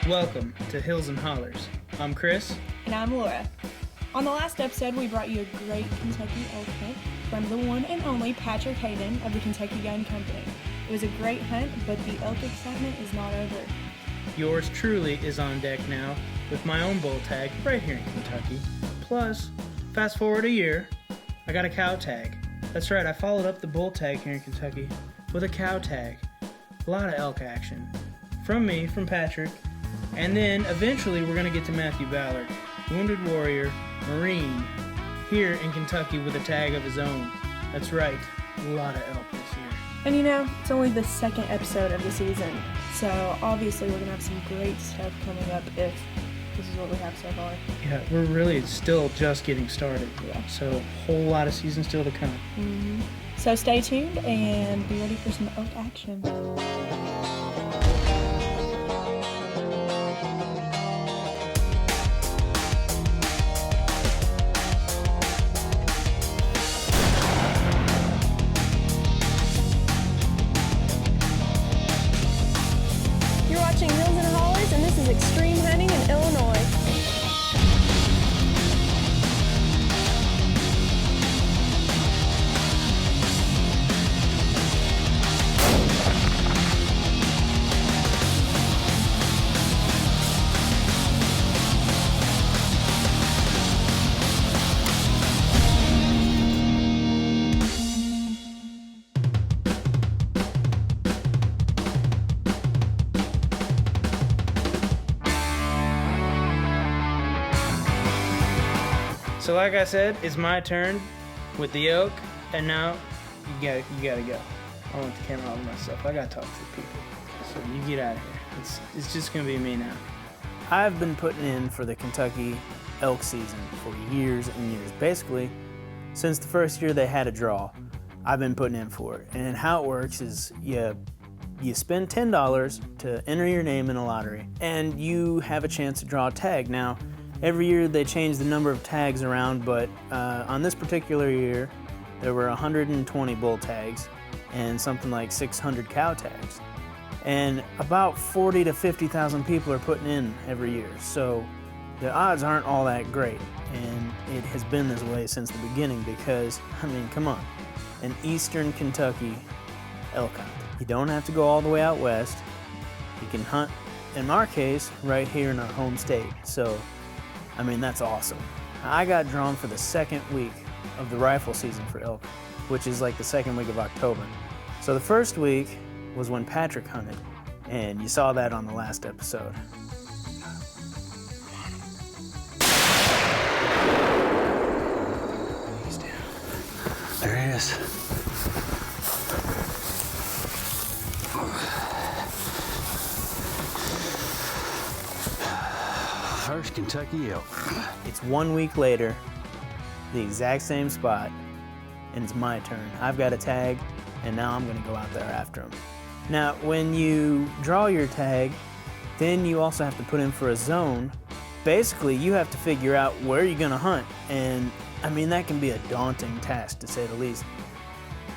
Welcome to Hills and Hollers. I'm Chris. And I'm Laura. On the last episode, we brought you a great Kentucky elk hunt from the one and only Patrick Hayden of the Kentucky Gun Company. It was a great hunt, but the elk excitement is not over. Yours truly is on deck now with my own bull tag right here in Kentucky. Plus, fast forward a year, I got a cow tag. That's right, I followed up the bull tag here in Kentucky with a cow tag. A lot of elk action. From me, from Patrick, and then eventually we're going to get to Matthew Ballard, wounded warrior, Marine, here in Kentucky with a tag of his own. That's right, a lot of elk this year. And you know, it's only the second episode of the season, so obviously we're going to have some great stuff coming up if this is what we have so far. Yeah, we're really still just getting started. Yeah. So a whole lot of season still to come. Mm-hmm. So stay tuned and be ready for some elk action. You're watching Hills and Hollers, and this is Extreme Hunting in Illinois. So like I said, it's my turn with the elk, and now you gotta go. I want the camera all to myself. I gotta talk to the people. So you get out of here. It's just gonna be me now. I've been putting in for the Kentucky elk season for years and years. Basically, since the first year they had a draw, I've been putting in for it. And how it works is you spend $10 to enter your name in a lottery, and you have a chance to draw a tag. Now, every year they change the number of tags around, but on this particular year, there were 120 bull tags and something like 600 cow tags. And about 40 to 50,000 people are putting in every year. So the odds aren't all that great. And it has been this way since the beginning because, I mean, come on, an Eastern Kentucky elk hunt. You don't have to go all the way out west. You can hunt, in our case, right here in our home state. So I mean, that's awesome. I got drawn for the second week of the rifle season for elk, which is like the second week of October. So the first week was when Patrick hunted, and you saw that on the last episode. He's down. There he is. First Kentucky elk. It's 1 week later, the exact same spot, and it's my turn. I've got a tag, and now I'm gonna go out there after him. Now, when you draw your tag, then you also have to put in for a zone. Basically, you have to figure out where you're gonna hunt, and I mean, that can be a daunting task to say the least.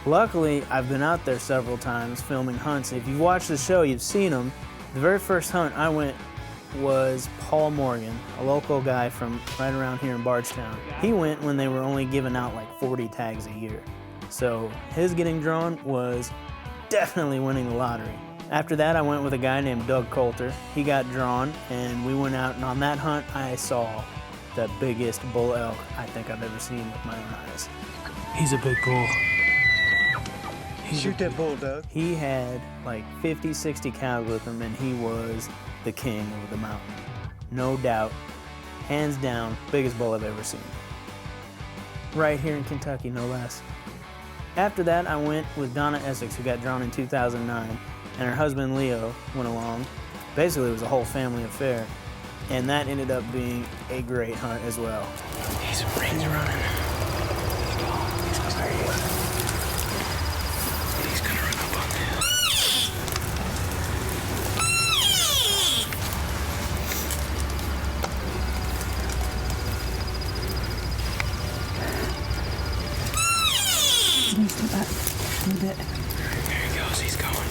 Luckily, I've been out there several times filming hunts. If you've watched the show, you've seen them. The very first hunt I went was Paul Morgan, a local guy from right around here in Bardstown. He went when they were only giving out like 40 tags a year. So his getting drawn was definitely winning the lottery. After that, I went with a guy named Doug Coulter. He got drawn, and we went out, and on that hunt, I saw the biggest bull elk I think I've ever seen with my own eyes. He's a big bull. Shoot that bull, Doug. He had like 50, 60 cows with him, and he was the king of the mountain. No doubt, hands down, biggest bull I've ever seen. Right here in Kentucky, no less. After that, I went with Donna Essex, who got drawn in 2009, and her husband Leo went along. Basically, it was a whole family affair, and that ended up being a great hunt as well. He's running. He's gonna run up on this. Let me step back a little bit. There he goes, he's going.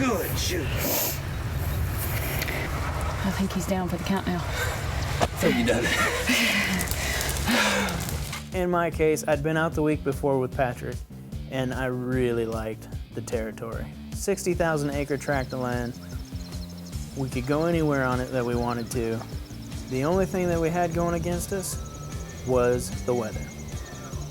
Good shoot. I think he's down for the count now. I think you done it. In my case, I'd been out the week before with Patrick, and I really liked the territory. 60,000 acre tract of land. We could go anywhere on it that we wanted to. The only thing that we had going against us was the weather.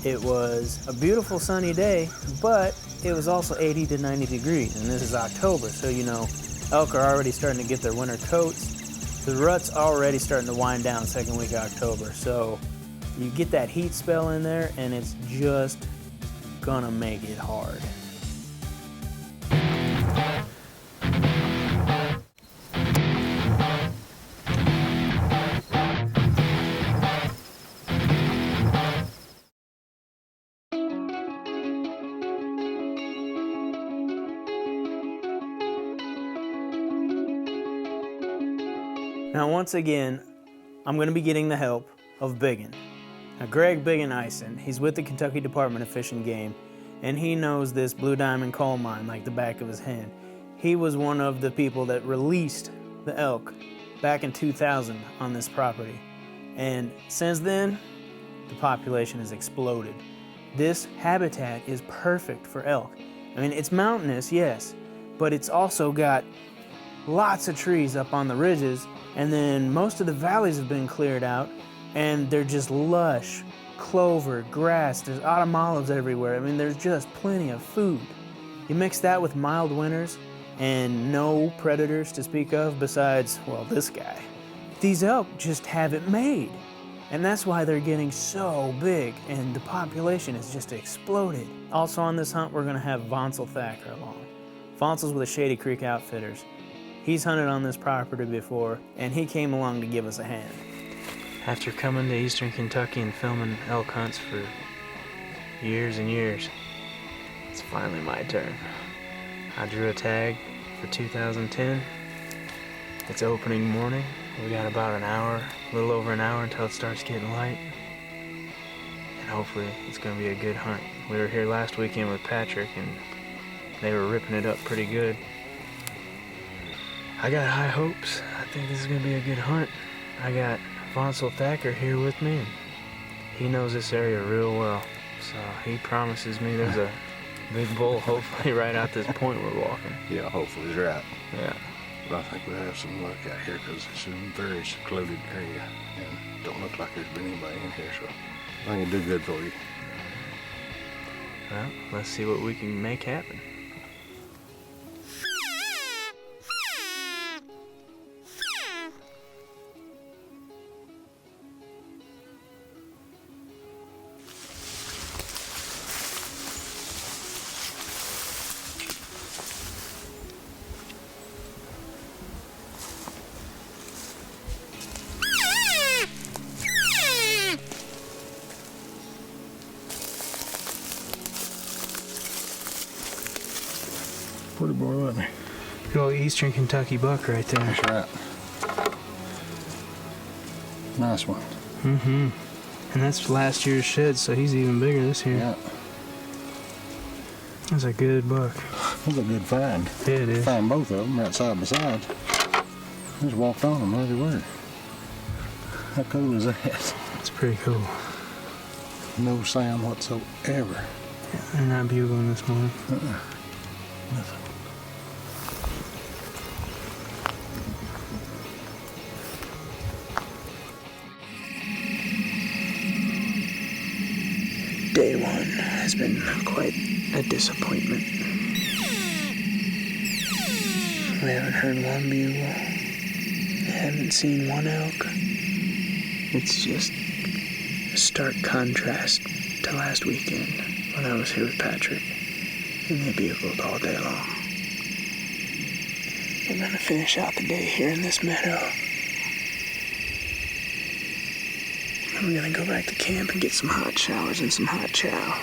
It was a beautiful sunny day, but it was also 80 to 90 degrees, and this is October, so you know, elk are already starting to get their winter coats. The rut's already starting to wind down second week of October, so you get that heat spell in there, and it's just gonna make it hard. Now, once again, I'm going to be getting the help of Biggin. Now, Greg Biggin Eisen, he's with the Kentucky Department of Fish and Game, and he knows this Blue Diamond coal mine like the back of his hand. He was one of the people that released the elk back in 2000 on this property. And since then, the population has exploded. This habitat is perfect for elk. I mean, it's mountainous, yes, but it's also got lots of trees up on the ridges, and then most of the valleys have been cleared out, and they're just lush, clover, grass, there's autumn olives everywhere. I mean, there's just plenty of food. You mix that with mild winters and no predators to speak of besides, well, this guy. These elk just have it made, and that's why they're getting so big, and the population has just exploded. Also on this hunt, we're gonna have Vonsel Thacker along. Vonsel's with the Shady Creek Outfitters. He's hunted on this property before, and he came along to give us a hand. After coming to Eastern Kentucky and filming elk hunts for years and years, it's finally my turn. I drew a tag for 2010. It's opening morning. We got about an hour, a little over an hour until it starts getting light. And hopefully it's gonna be a good hunt. We were here last weekend with Patrick, and they were ripping it up pretty good. I got high hopes. I think this is gonna be a good hunt. I got Vonsel Thacker here with me, and he knows this area real well. So he promises me there's a big bull hopefully right out this point we're walking. Yeah, hopefully he's right. Yeah. But I think we'll have some luck out here because it's a very secluded area and don't look like there's been anybody in here, so I think it'll do good for you. Well, let's see what we can make happen. Pretty boy, wasn't he? Good old Eastern Kentucky buck right there. That's right. Nice one. Mm-hmm. And that's last year's shed, so he's even bigger this year. Yeah. That's a good buck. That's a good find. Yeah, it is. Found both of them right side by side. Just walked on them where they were. How cool is that? It's pretty cool. No sound whatsoever. Yeah, they're not bugling this morning. Nothing. Day one has been quite a disappointment. We haven't heard one bugle. Haven't seen one elk. It's just a stark contrast to last weekend when I was here with Patrick and they bugled all day long. We're gonna finish out the day here in this meadow. And we're gonna go back to camp and get some hot showers and some hot chow.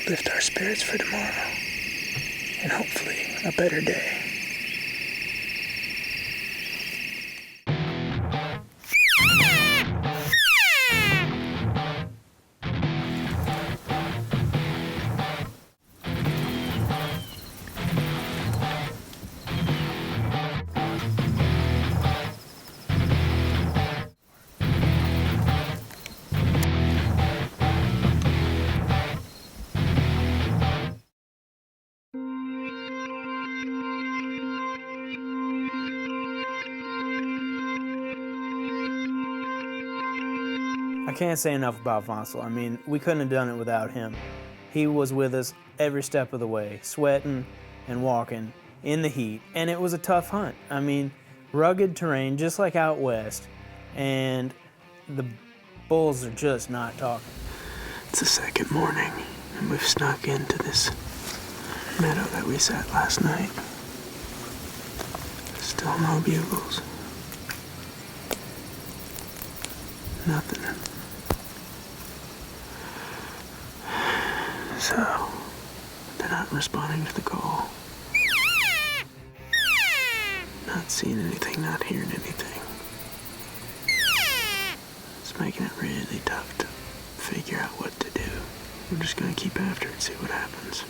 Lift our spirits for tomorrow. And hopefully a better day. I can't say enough about Vonsel. I mean, we couldn't have done it without him. He was with us every step of the way, sweating and walking in the heat, and it was a tough hunt. I mean, rugged terrain, just like out west, and the bulls are just not talking. It's the second morning, and we've snuck into this meadow that we sat last night. Still no bugles. Nothing. So, they're not responding to the call. Not seeing anything, not hearing anything. It's making it really tough to figure out what to do. We're just gonna keep after it, see what happens.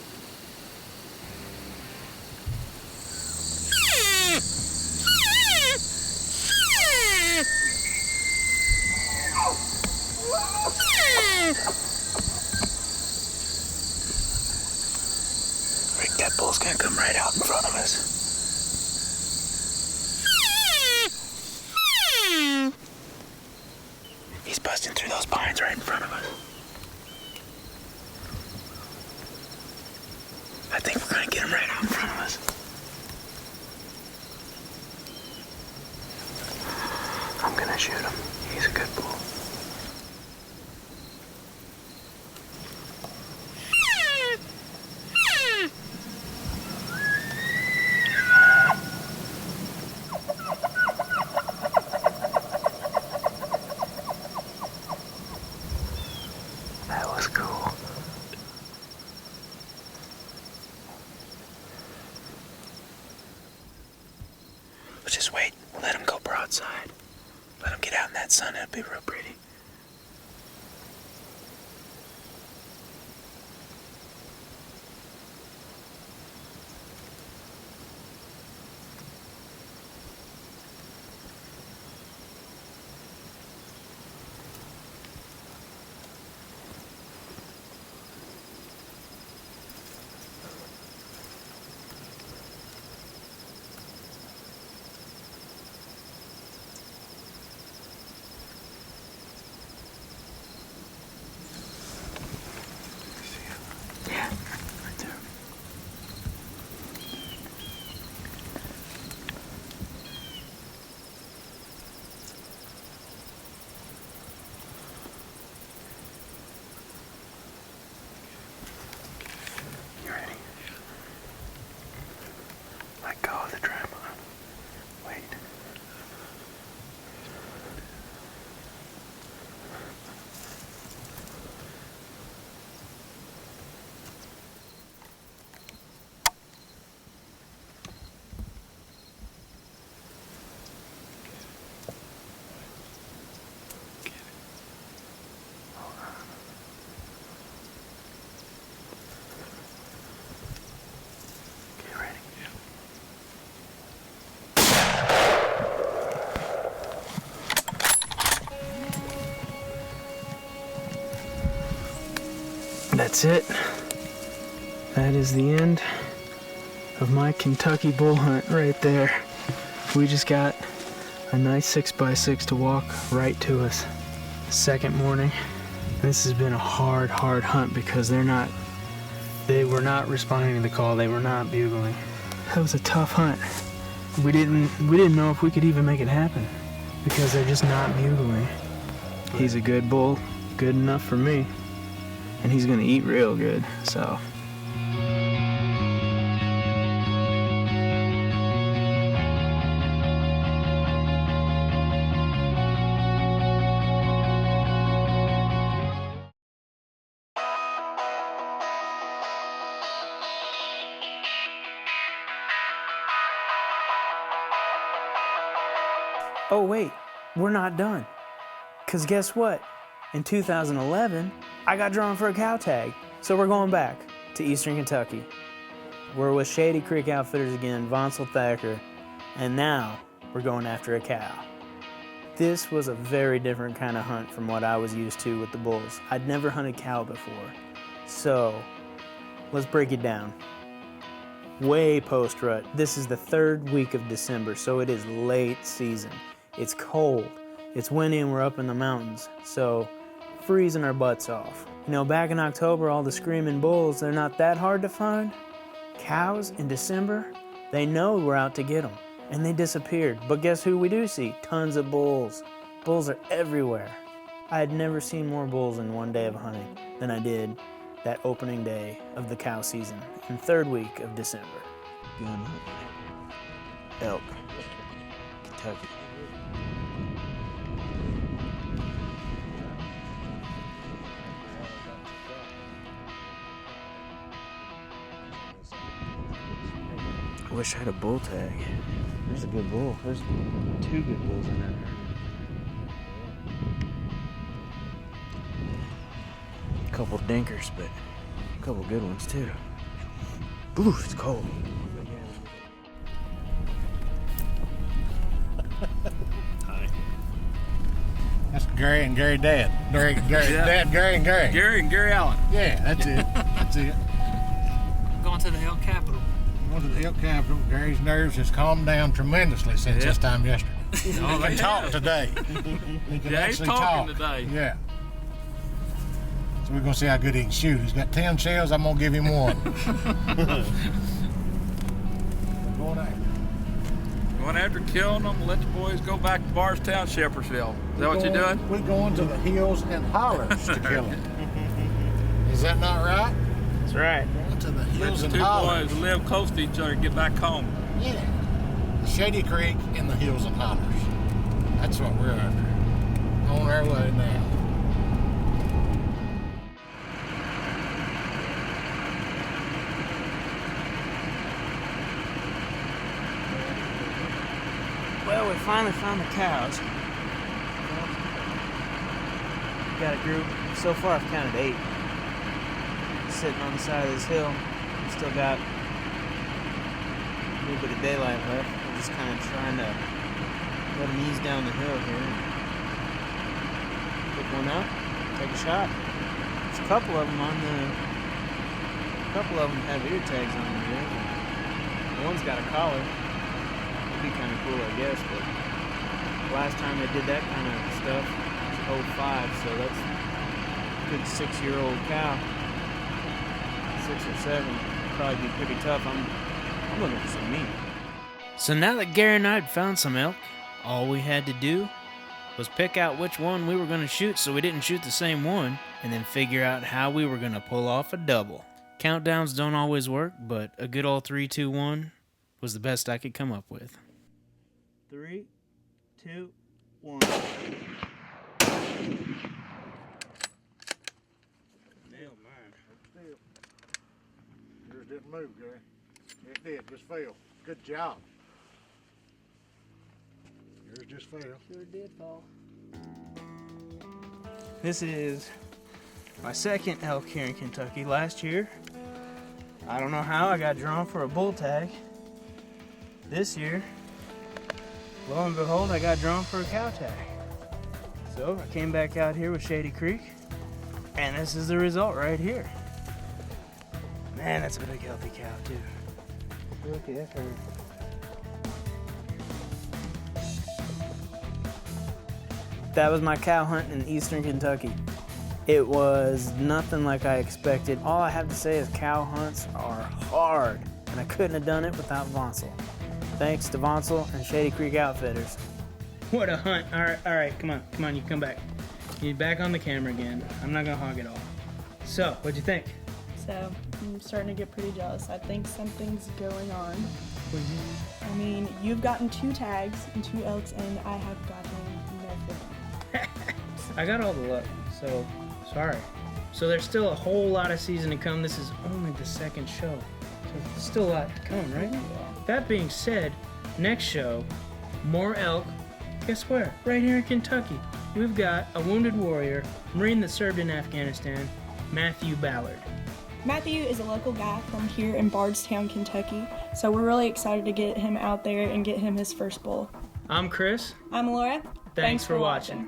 Rick, that bull's gonna come right out in front of us. He's busting through those pines right in front of us. I think we're gonna get him right out in front of us. I'm gonna shoot him. He's a good bull. That was cool. We'll just wait. Let him go broadside. Let him get out in that sun. It'll be real pretty. Yeah, right there. You ready? Let go of the tripod. Wait. Get ready. That's it. That is the end of my Kentucky bull hunt right there. We just got a nice 6x6 to walk right to us. Second morning. This has been a hard hunt because they were not responding to the call. They were not bugling. That was a tough hunt. We didn't know if we could even make it happen because they're just not bugling. He's a good bull, good enough for me. And he's gonna eat real good, so. Oh wait, we're not done. Cause guess what? In 2011, I got drawn for a cow tag. So we're going back to Eastern Kentucky. We're with Shady Creek Outfitters again, Vonsel Thacker, and now we're going after a cow. This was a very different kind of hunt from what I was used to with the bulls. I'd never hunted cow before. So let's break it down. Way post-rut. This is the 3rd week of December, so it is late season. It's cold. It's windy and we're up in the mountains. So freezing our butts off. You know, back in October, all the screaming bulls, they're not that hard to find. Cows in December, they know we're out to get them, and they disappeared. But guess who we do see? Tons of bulls. Bulls are everywhere. I had never seen more bulls in one day of hunting than I did that opening day of the cow season in the 3rd week of December. Gun hunting. Elk. Kentucky. I wish I had a bull tag. There's a good bull. There's 2 good bulls in that. A couple dinkers, but a couple good ones too. Ooh, it's cold. Hi. That's Gary and Gary Dad. Gary, Yeah. Dad, Gary and Gary. Gary and Gary Allen. Yeah, that's it. That's it. Going to the elk capital. Going to the elk capital. Gary's nerves has calmed down tremendously since this time yesterday. Oh, He talked today. He can Yeah, he's actually talking talk. today. Yeah. So we're gonna see how good he can shoot. He's got 10 shells. I'm gonna give him 1. We're going after. Going after killing them, let the boys go back to Barstown, Shepherdsville. Is that what you're doing? We're going to the hills and hollers to kill him. Is that not right? That's right. Going to the Let hills the and two hollers. boys live close to each other and get back home. Yeah. Shady Creek in the hills and hollers. That's what we're after. On our way now. Well, we finally found the cows. Got a group. So far, I've counted 8. Sitting on the side of this hill. Still got a little bit of daylight left. We're just kind of trying to let them ease down the hill here. Pick one up, take a shot. There's a couple of them have ear tags on them here. One's got a collar. It'd be kind of cool, I guess, but last time they did that kind of stuff was 05, so that's a good 6-year-old cow. 6 or 7, probably be pretty tough. I'm looking for some meat. So now that Gary and I had found some elk, all we had to do was pick out which one we were going to shoot so we didn't shoot the same one, and then figure out how we were going to pull off a double. Countdowns don't always work, but a good old 3, 2, 1 was the best I could come up with. 3, 2, 1. Nailed mine. Yours didn't move, Gary. It did, just fell. Good job. Yours just fell. Sure did fall. This is my 2nd elk here in Kentucky. Last year, I don't know how I got drawn for a bull tag. This year, lo and behold, I got drawn for a cow tag. So I came back out here with Shady Creek, and this is the result right here. Man, that's a big healthy cow too. Look at her. That was my cow hunt in eastern Kentucky. It was nothing like I expected. All I have to say is cow hunts are hard, and I couldn't have done it without Vonsel. Thanks to Vonsel and Shady Creek Outfitters. What a hunt. All right, come on, you come back. You're back on the camera again. I'm not gonna hog it all. So, what'd you think? So I'm starting to get pretty jealous. I think something's going on. I mean, you've gotten 2 tags and 2 elks, and I have gotten nothing. I got all the luck, so sorry. So there's still a whole lot of season to come. This is only the 2nd show. So there's still a lot to come, right? Yeah. That being said, next show, more elk. Guess where? Right here in Kentucky. We've got a wounded warrior, Marine that served in Afghanistan, Matthew Ballard. Matthew is a local guy from here in Bardstown, Kentucky, so we're really excited to get him out there and get him his first bull. I'm Chris. I'm Laura. Thanks for watching.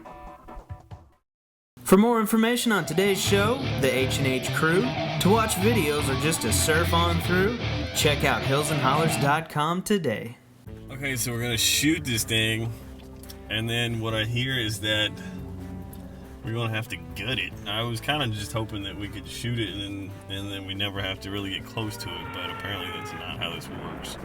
For more information on today's show, the H&H crew, to watch videos or just to surf on through, check out hillsandhollers.com today. Okay, so we're gonna shoot this thing, and then what I hear is that we're gonna have to gut it. I was kind of just hoping that we could shoot it and then we never have to really get close to it, but apparently that's not how this works.